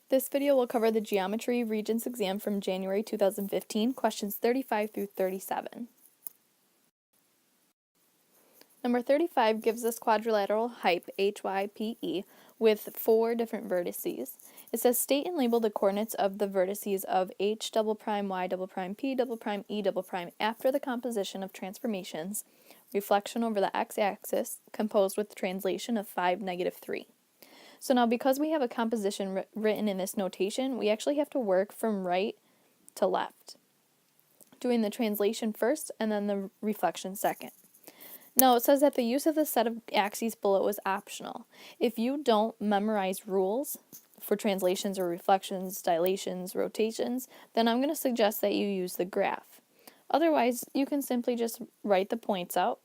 This video will cover the Geometry Regents exam from January 2015, questions 35 through 37. Number 35 gives us quadrilateral hype, HYPE, with 4 different vertices. It says state and label the coordinates of the vertices of H double prime, Y double prime, P double prime, E double prime after the composition of transformations, reflection over the x-axis, composed with translation of 5, -3. So now because we have a composition written in this notation, we actually have to work from right to left, doing the translation first and then the reflection second. Now it says that the use of the set of axes below is optional. If you don't memorize rules for translations or reflections, dilations, rotations, then I'm going to suggest that you use the graph. Otherwise, you can simply just write the points out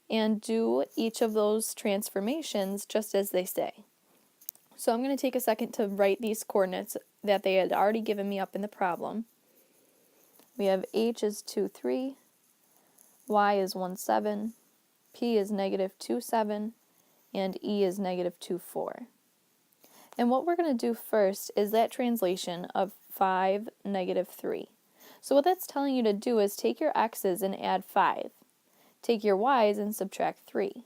and do each of those transformations just as they say. So I'm going to take a second to write these coordinates that they had already given me up in the problem. We have H is 2, 3, Y is 1, 7, P is -2, 7, and E is -2, 4. And what we're going to do first is that translation of 5, -3. So what that's telling you to do is take your x's and add 5. Take your y's and subtract 3.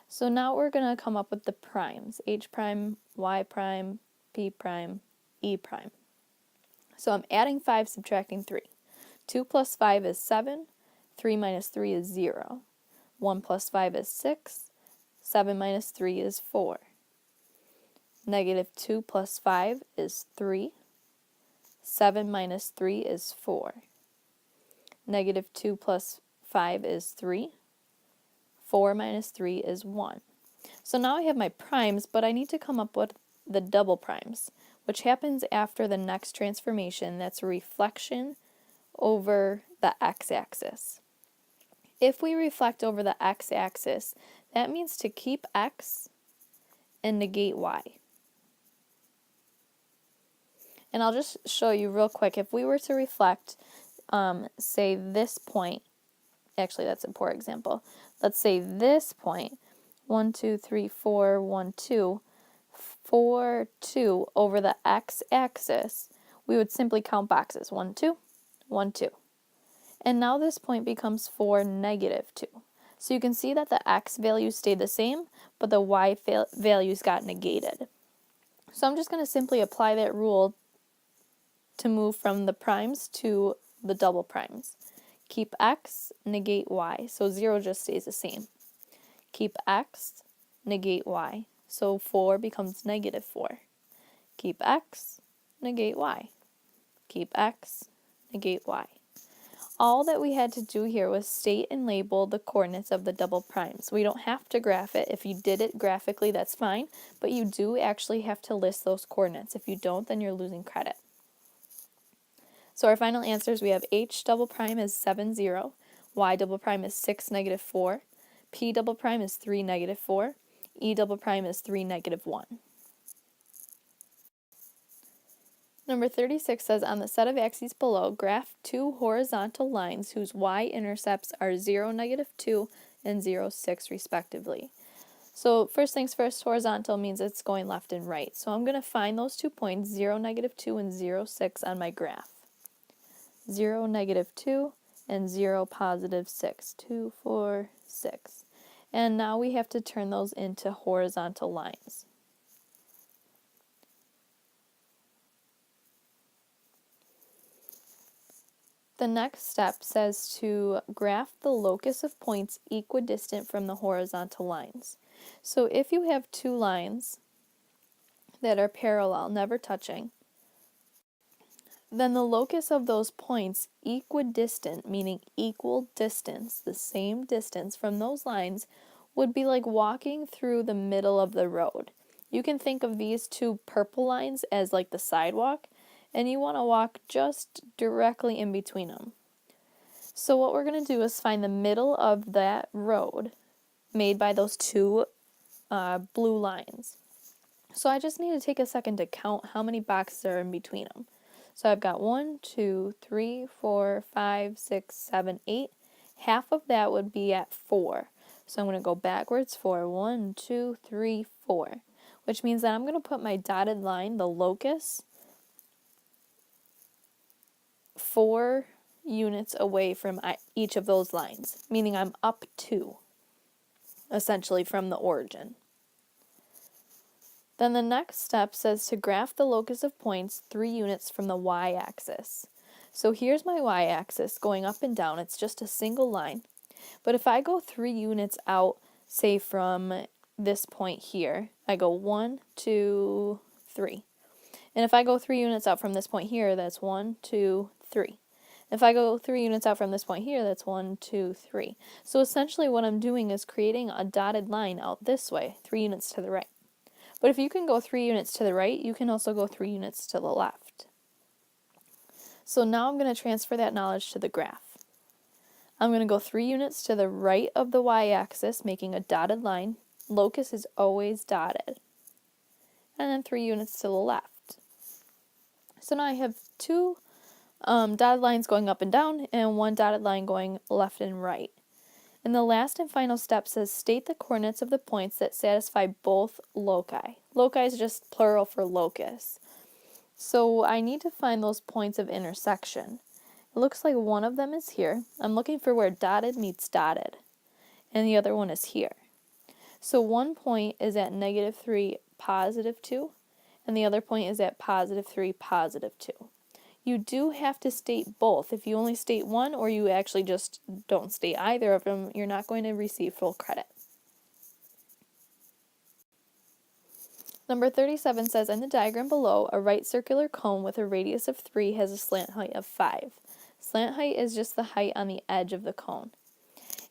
So now we're going to come up with the primes, H prime, Y prime, P prime, E prime. So I'm adding 5, subtracting 3. 2 plus 5 is 7, 3 minus 3 is 0. 1 plus 5 is 6, 7 minus 3 is 4. -2 plus 5 is 3, 7 minus 3 is 4. -2 plus 5 is 3, 4 minus 3 is 1. So now I have my primes, but I need to come up with the double primes, which happens after the next transformation. That's a reflection over the x-axis. If we reflect over the x-axis, that means to keep x and negate y. And I'll just show you real quick. If we were to reflect, say this point, actually that's a poor example. Let's say this point, 1, 2, 3, 4, 1, 2, 4, 2 over the x-axis, we would simply count boxes, 1, 2, 1, 2. And now this point becomes 4, -2. So you can see that the x values stayed the same, but the y values got negated. So I'm just going to simply apply that rule to move from the primes to the double primes. Keep x, negate y, so 0 just stays the same. Keep x, negate y, so 4 becomes -4. Keep x, negate y. Keep x, negate y. All that we had to do here was state and label the coordinates of the double primes. We don't have to graph it. If you did it graphically, that's fine, but you do actually have to list those coordinates. If you don't, then you're losing credit. So our final answers, we have H double prime is 7, 0, Y double prime is 6, -4, P double prime is 3, -4, E double prime is 3, -1. Number 36 says, on the set of axes below, graph 2 horizontal lines whose y-intercepts are 0, -2, and 0, 6, respectively. So first things first, horizontal means it's going left and right. So I'm going to find those 2 points, 0, -2, and 0, 6 on my graph. 0, -2, and 0, +6. 2, 4, 6. And now we have to turn those into horizontal lines. The next step says to graph the locus of points equidistant from the horizontal lines. So if you have 2 lines that are parallel, never touching, then the locus of those points equidistant, meaning equal distance, the same distance from those lines, would be like walking through the middle of the road. You can think of these 2 purple lines as like the sidewalk, and you want to walk just directly in between them. So what we're going to do is find the middle of that road made by those 2 blue lines. So I just need to take a second to count how many boxes are in between them. So I've got 1, 2, 3, 4, 5, 6, 7, 8. Half of that would be at 4. So I'm going to go backwards for 1, 2, 3, 4. which means that I'm going to put my dotted line, the locus, 4 units away from each of those lines, meaning I'm up 2, essentially, from the origin. Then the next step says to graph the locus of points 3 units from the y-axis. So here's my y-axis going up and down. It's just a single line. But if I go 3 units out, say from this point here, I go 1, 2, 3. And if I go 3 units out from this point here, that's 1, 2, 3. If I go 3 units out from this point here, that's 1, 2, 3. So essentially what I'm doing is creating a dotted line out this way, 3 units to the right. But if you can go 3 units to the right, you can also go 3 units to the left. So now I'm going to transfer that knowledge to the graph. I'm going to go 3 units to the right of the y-axis, making a dotted line. Locus is always dotted. And then 3 units to the left. So now I have 2 dotted lines going up and down, and 1 dotted line going left and right. And the last and final step says state the coordinates of the points that satisfy both loci. Loci is just plural for locus. So I need to find those points of intersection. It looks like one of them is here. I'm looking for where dotted meets dotted. And the other one is here. So one point is at -3, +2, and the other point is at +3, +2. You do have to state both. If you only state one, or you actually just don't state either of them, you're not going to receive full credit. Number 37 says, in the diagram below, a right circular cone with a radius of 3 has a slant height of 5. Slant height is just the height on the edge of the cone.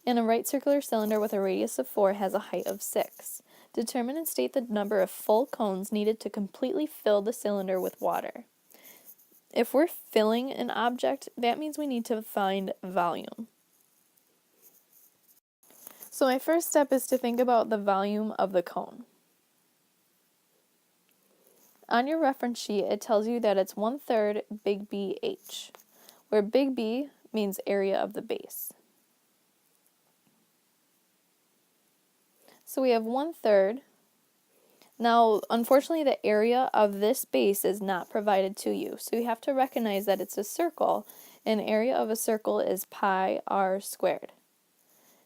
And a right circular cylinder with a radius of 4 has a height of 6. Determine and state the number of full cones needed to completely fill the cylinder with water. If we're filling an object, that means we need to find volume. So my first step is to think about the volume of the cone. On your reference sheet, it tells you that it's 1/3 big BH, where big B means area of the base. So we have 1/3. Now, unfortunately, the area of this base is not provided to you, so you have to recognize that it's a circle, and area of a circle is pi r squared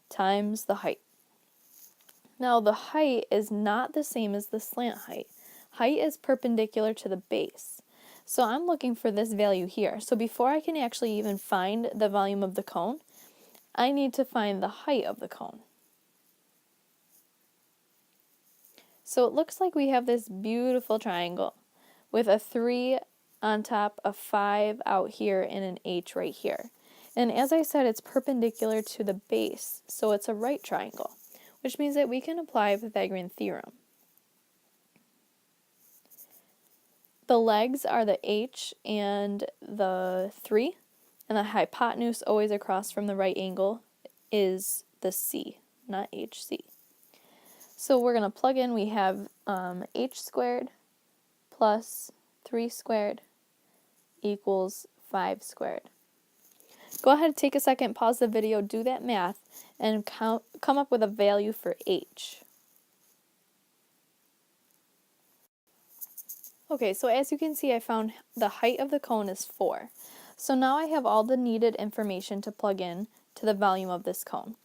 times the height. Now, the height is not the same as the slant height. Height is perpendicular to the base. So I'm looking for this value here. So before I can actually even find the volume of the cone, I need to find the height of the cone. So it looks like we have this beautiful triangle with a 3 on top, a 5 out here, and an H right here. And as I said, it's perpendicular to the base, so it's a right triangle, which means that we can apply a Pythagorean theorem. The legs are the H and the 3, and the hypotenuse always across from the right angle is the C, not HC. So we're going to plug in, we have h squared plus 3 squared equals 5 squared. Go ahead, take a second, pause the video, do that math, and come up with a value for h. Okay, so as you can see, I found the height of the cone is 4. So now I have all the needed information to plug in to the volume of this cone.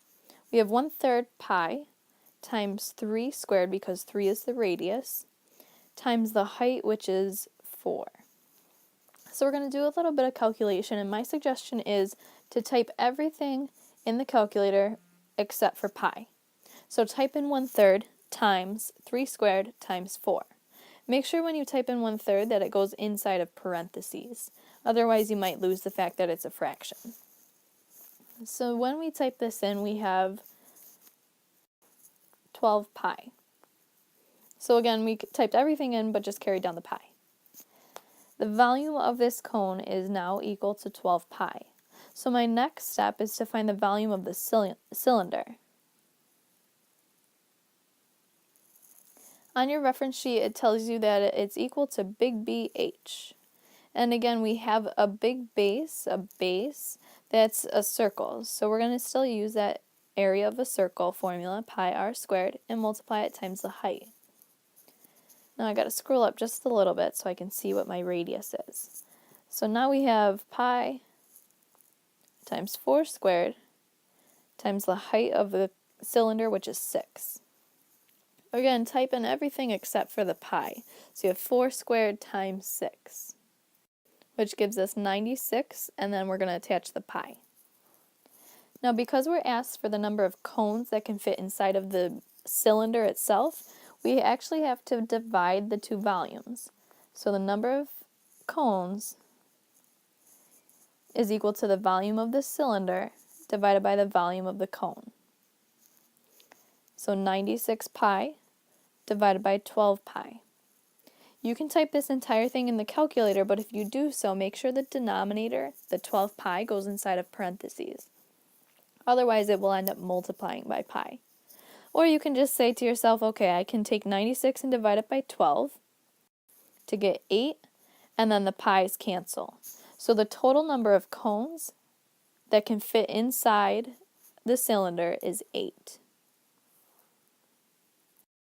We have 1/3 pi times 3 squared, because 3 is the radius, times the height, which is 4. So we're going to do a little bit of calculation, and my suggestion is to type everything in the calculator except for pi. So type in 1/3 times 3 squared times 4. Make sure when you type in 1/3 that it goes inside of parentheses. Otherwise, you might lose the fact that it's a fraction. So when we type this in, we have 12 pi. So again, we typed everything in, but just carried down the pi. The volume of this cone is now equal to 12 pi. So my next step is to find the volume of the cylinder. On your reference sheet, it tells you that it's equal to big BH. And again, we have a big base, that's a circle. So we're going to still use that area of a circle formula, pi r squared, and multiply it times the height. Now I got to scroll up just a little bit so I can see what my radius is. So now we have pi times 4 squared times the height of the cylinder, which is 6. Again, type in everything except for the pi. So you have 4 squared times 6, which gives us 96, and then we're going to attach the pi. Now, because we're asked for the number of cones that can fit inside of the cylinder itself, we actually have to divide the two volumes. So the number of cones is equal to the volume of the cylinder divided by the volume of the cone. So 96 pi divided by 12 pi. You can type this entire thing in the calculator, but if you do so, make sure the denominator, the 12 pi, goes inside of parentheses. Otherwise, it will end up multiplying by pi. Or you can just say to yourself, okay, I can take 96 and divide it by 12 to get 8, and then the pi's cancel. So the total number of cones that can fit inside the cylinder is 8.